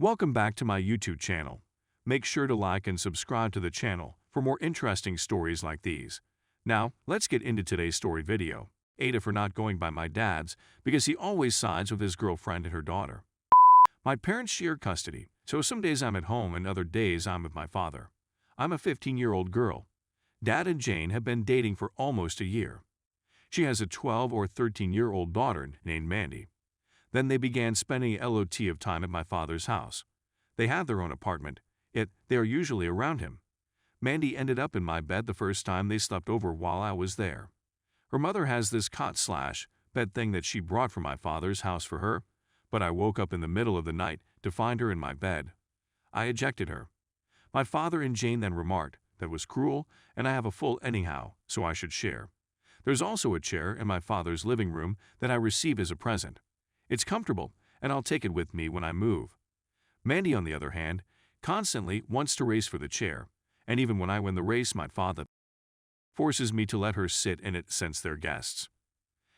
Welcome back to my YouTube channel. Make sure to like and subscribe to the channel for more interesting stories like these. Now, let's get into today's story video. Ada for not going by my dad's because he always sides with his girlfriend and her daughter. My parents share custody, so some days I'm at home and other days I'm with my father. I'm a 15-year-old girl. Dad and Jane have been dating for almost a year. She has a 12 or 13-year-old daughter named Mandy. Then they began spending a lot of time at my father's house. They have their own apartment, yet they are usually around him. Mandy ended up in my bed the first time they slept over while I was there. Her mother has this cot/bed thing that she brought from my father's house for her, but I woke up in the middle of the night to find her in my bed. I ejected her. My father and Jane then remarked that was cruel and I have a full anyhow, so I should share. There's also a chair in my father's living room that I received as a present. It's comfortable, and I'll take it with me when I move. Mandy, on the other hand, constantly wants to race for the chair, and even when I win the race, my father forces me to let her sit in it since they're guests.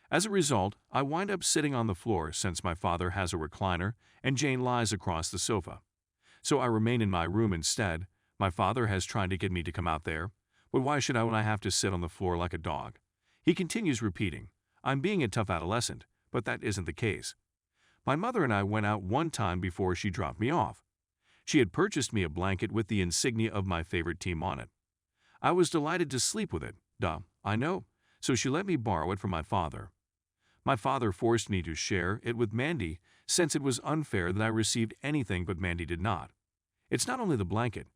As a result, I wind up sitting on the floor since my father has a recliner and Jane lies across the sofa. So I remain in my room instead. My father has tried to get me to come out there, but why should I when I have to sit on the floor like a dog? He continues repeating, I'm being a tough adolescent, but that isn't the case. My mother and I went out one time before she dropped me off. She had purchased me a blanket with the insignia of my favorite team on it. I was delighted to sleep with it, I know, so she let me borrow it from my father. My father forced me to share it with Mandy since it was unfair that I received anything but Mandy did not. It's not only the blanket,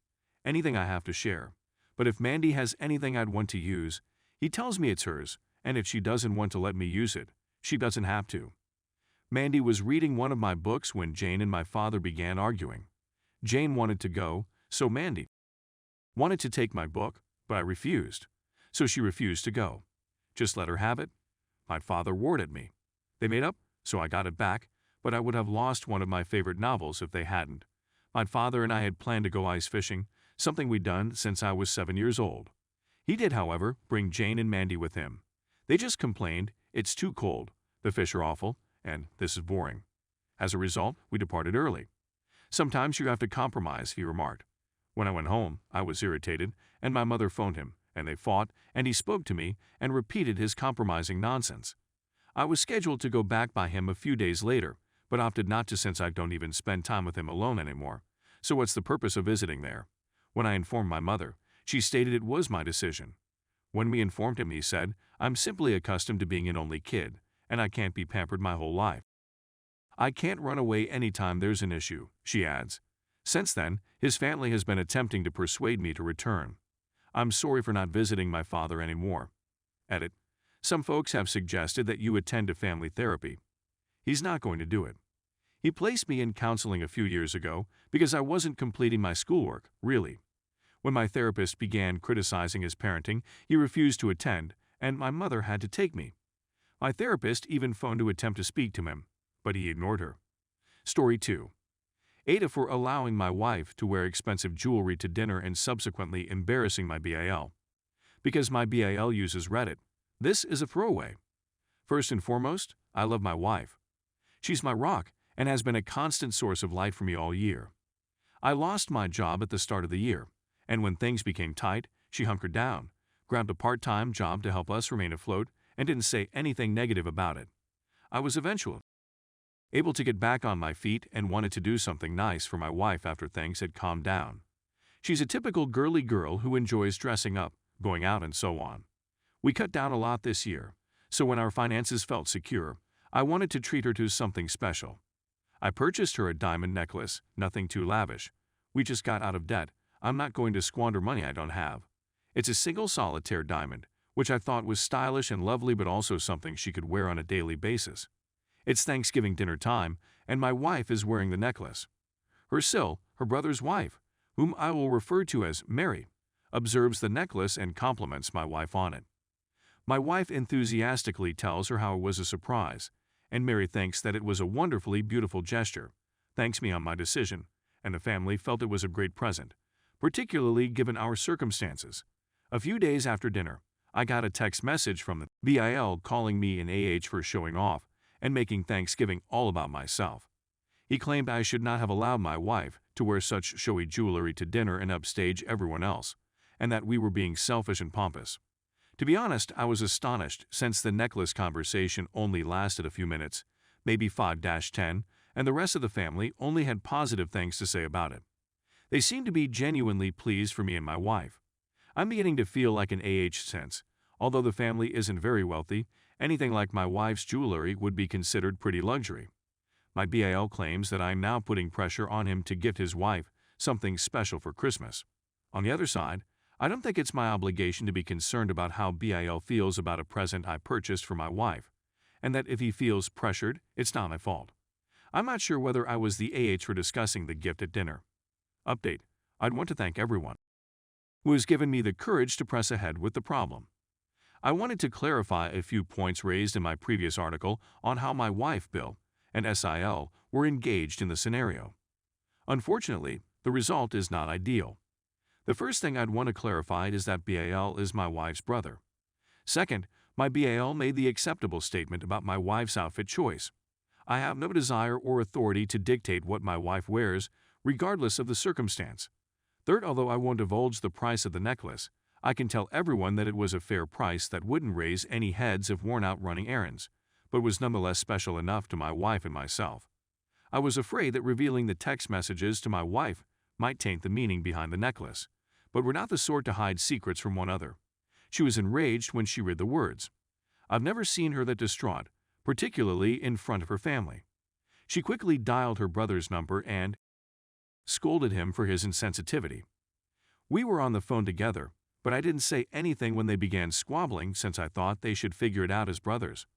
anything I have to share, but if Mandy has anything I'd want to use, he tells me it's hers, and if she doesn't want to let me use it, she doesn't have to. Mandy was reading one of my books when Jane and my father began arguing. Jane wanted to go, so Mandy wanted to take my book, but I refused. So she refused to go. Just let her have it. My father roared at me. They made up, so I got it back, but I would have lost one of my favorite novels if they hadn't. My father and I had planned to go ice fishing, something we'd done since I was 7 years old. He did, however, bring Jane and Mandy with him. They just complained, it's too cold, the fish are awful, and this is boring. As a result, we departed early. Sometimes you have to compromise, he remarked. When I went home, I was irritated, and my mother phoned him, and they fought, and he spoke to me and repeated his compromising nonsense. I was scheduled to go back by him a few days later, but opted not to since I don't even spend time with him alone anymore. So what's the purpose of visiting there? When I informed my mother, she stated it was my decision. When we informed him, he said, I'm simply accustomed to being an only kid, and I can't be pampered my whole life. I can't run away anytime there's an issue, she adds. Since then, his family has been attempting to persuade me to return. I'm sorry for not visiting my father anymore. Edit. Some folks have suggested that you attend to family therapy. He's not going to do it. He placed me in counseling a few years ago because I wasn't completing my schoolwork, really. When my therapist began criticizing his parenting, he refused to attend, and my mother had to take me. My therapist even phoned to attempt to speak to him, but he ignored her. Story 2. Ada for allowing my wife to wear expensive jewelry to dinner and subsequently embarrassing my BAL. Because my BAL uses Reddit, this is a throwaway. First and foremost, I love my wife. She's my rock and has been a constant source of light for me all year. I lost my job at the start of the year, and when things became tight, she hunkered down, grabbed a part-time job to help us remain afloat, and didn't say anything negative about it. I was eventually able to get back on my feet and wanted to do something nice for my wife after things had calmed down. She's a typical girly girl who enjoys dressing up, going out, and so on. We cut down a lot this year, so when our finances felt secure, I wanted to treat her to something special. I purchased her a diamond necklace, nothing too lavish. We just got out of debt. I'm not going to squander money I don't have. It's a single solitaire diamond, which I thought was stylish and lovely but also something she could wear on a daily basis. It's Thanksgiving dinner time, and my wife is wearing the necklace. Her brother's wife, whom I will refer to as Mary, observes the necklace and compliments my wife on it. My wife enthusiastically tells her how it was a surprise, and Mary thinks that it was a wonderfully beautiful gesture, thanks me on my decision, and the family felt it was a great present, particularly given our circumstances. A few days after dinner, I got a text message from the BIL calling me an AH for showing off and making Thanksgiving all about myself. He claimed I should not have allowed my wife to wear such showy jewelry to dinner and upstage everyone else, and that we were being selfish and pompous. To be honest, I was astonished since the necklace conversation only lasted a few minutes, maybe 5-10, and the rest of the family only had positive things to say about it. They seemed to be genuinely pleased for me and my wife. I'm beginning to feel like an since, although the family isn't very wealthy, anything like my wife's jewelry would be considered pretty luxury. My BAL claims that I'm now putting pressure on him to gift his wife something special for Christmas. On the other side, I don't think it's my obligation to be concerned about how BAL feels about a present I purchased for my wife, and that if he feels pressured, it's not my fault. I'm not sure whether I was the for discussing the gift at dinner. Update: I'd want to thank everyone who has given me the courage to press ahead with the problem. I wanted to clarify a few points raised in my previous article on how my wife, Bill, and SIL were engaged in the scenario. Unfortunately, the result is not ideal. The first thing I'd want to clarify is that BAL is my wife's brother. Second, my BAL made the acceptable statement about my wife's outfit choice. I have no desire or authority to dictate what my wife wears, regardless of the circumstance. Third, although I won't divulge the price of the necklace, I can tell everyone that it was a fair price that wouldn't raise any heads if worn out running errands, but was nonetheless special enough to my wife and myself. I was afraid that revealing the text messages to my wife might taint the meaning behind the necklace, but we're not the sort to hide secrets from one another. She was enraged when she read the words. I've never seen her that distraught, particularly in front of her family. She quickly dialed her brother's number and scolded him for his insensitivity. We were on the phone together, but I didn't say anything when they began squabbling since I thought they should figure it out as brothers.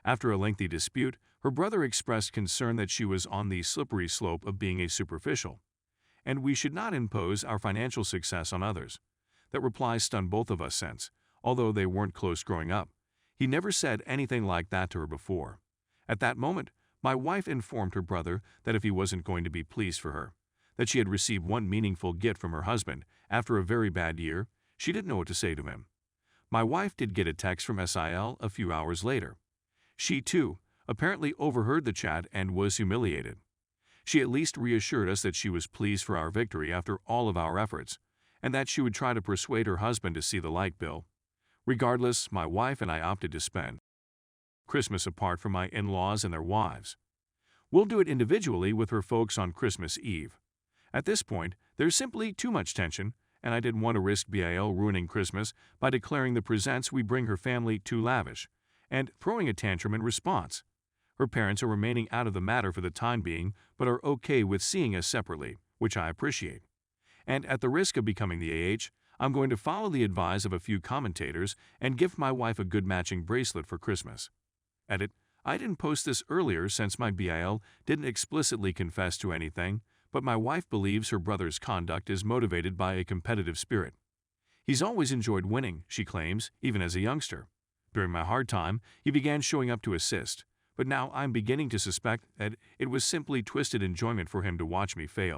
After a lengthy dispute, her brother expressed concern that she was on the slippery slope of being a superficial, and we should not impose our financial success on others. That reply stunned both of us since, although they weren't close growing up, he never said anything like that to her before. At that moment, my wife informed her brother that if he wasn't going to be pleased for her, that she had received one meaningful gift from her husband after a very bad year, she didn't know what to say to him. My wife did get a text from SIL a few hours later. She, too, apparently overheard the chat and was humiliated. She at least reassured us that she was pleased for our victory after all of our efforts, and that she would try to persuade her husband to see the light bill. Regardless, my wife and I opted to spend Christmas apart from my in-laws and their wives. We'll do it individually with her folks on Christmas Eve. At this point, there's simply too much tension, and I didn't want to risk BAL ruining Christmas by declaring the presents we bring her family too lavish, and throwing a tantrum in response. Her parents are remaining out of the matter for the time being, but are okay with seeing us separately, which I appreciate. And at the risk of becoming the I'm going to follow the advice of a few commentators and gift my wife a good matching bracelet for Christmas. Edit: I didn't post this earlier since my BAL didn't explicitly confess to anything, but my wife believes her brother's conduct is motivated by a competitive spirit. He's always enjoyed winning, she claims, even as a youngster. During my hard time, he began showing up to assist, but now I'm beginning to suspect that it was simply twisted enjoyment for him to watch me fail.